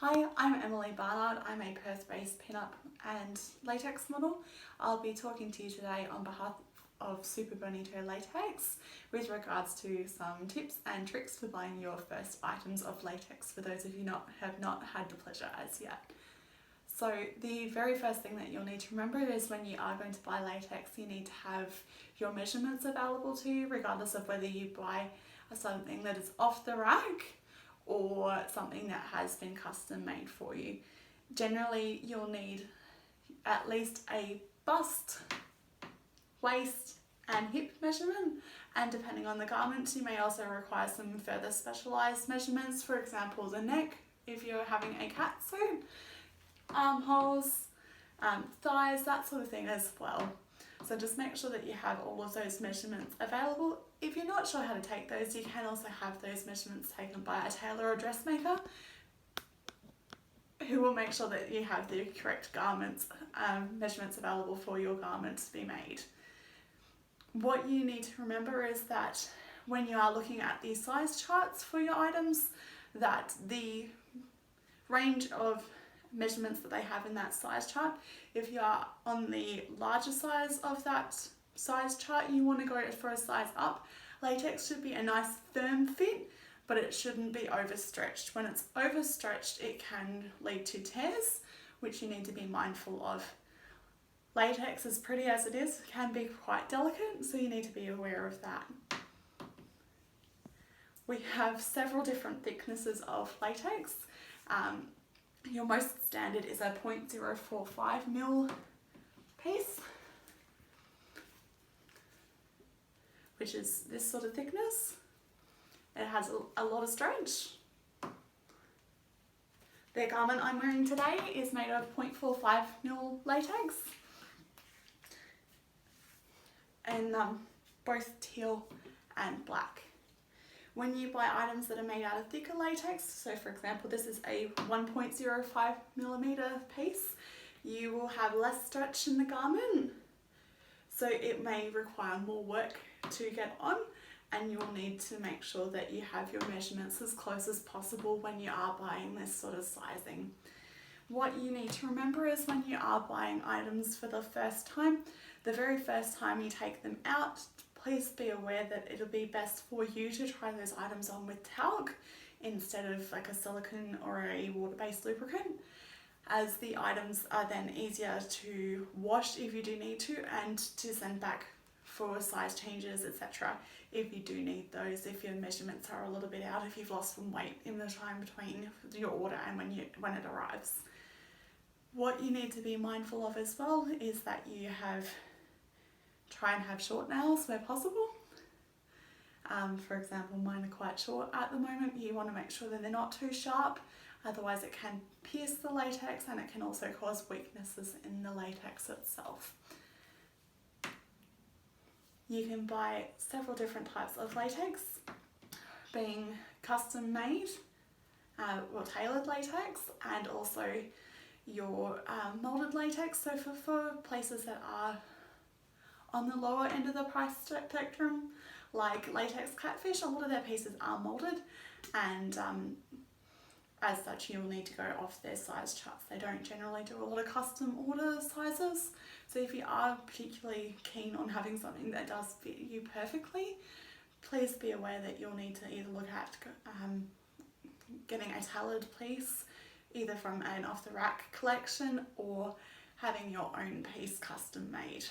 Hi, I'm Emily Barnard. I'm a Perth-based pin-up and latex model. I'll be talking to you today on behalf of Super Bonito Latex with regards to some tips and tricks for buying your first items of latex for those of you have not had the pleasure as yet. So the very first thing that you'll need to remember is when you are going to buy latex, you need to have your measurements available to you, regardless of whether you buy something that is off the rack or something that has been custom made for you. Generally, you'll need at least a bust, waist and hip measurement, and depending on the garment, you may also require some further specialised measurements, for example the neck if you're having a catsuit, armholes, thighs, that sort of thing as well. So just make sure that you have all of those measurements available. If you're not sure how to take those, you can also have those measurements taken by a tailor or dressmaker who will make sure that you have the correct garments, measurements available for your garment to be made. What you need to remember is that when you are looking at the size charts for your items, that the range of measurements that they have in that size chart, if you are on the larger size of that size chart, you want to go for a size up. Latex should be a nice firm fit, but it shouldn't be overstretched. When it's overstretched, it can lead to tears, which you need to be mindful of. Latex, as pretty as it is, can be quite delicate, so you need to be aware of that. We have several different thicknesses of latex. Your most standard is a 0.045mm piece, which is this sort of thickness. It has a lot of stretch. The garment I'm wearing today is made of 0.45mm latex in both teal and black. When you buy items that are made out of thicker latex, so for example this is a 1.05mm piece, you will have less stretch in the garment, so it may require more work to get on, and you'll need to make sure that you have your measurements as close as possible when you are buying this sort of sizing. What you need to remember is when you are buying items for the first time, the very first time you take them out, please be aware that it'll be best for you to try those items on with talc instead of like a silicone or a water-based lubricant, as the items are then easier to wash if you do need to, and to send back for size changes, etc. if you do need those, if your measurements are a little bit out, if you've lost some weight in the time between your order and when it arrives. What you need to be mindful of as well is that you try and have short nails where possible. For example, mine are quite short at the moment. You want to make sure that they're not too sharp, otherwise it can pierce the latex and it can also cause weaknesses in the latex itself. You can buy several different types of latex, being custom made or tailored latex, and also your molded latex. So for places that are on the lower end of the price spectrum, like Latex Catfish, a lot of their pieces are molded, and as such you'll need to go off their size charts. They don't generally do a lot of custom order sizes, so if you are particularly keen on having something that does fit you perfectly, please be aware that you'll need to either look at getting a tailored piece, either from an off the rack collection or having your own piece custom made.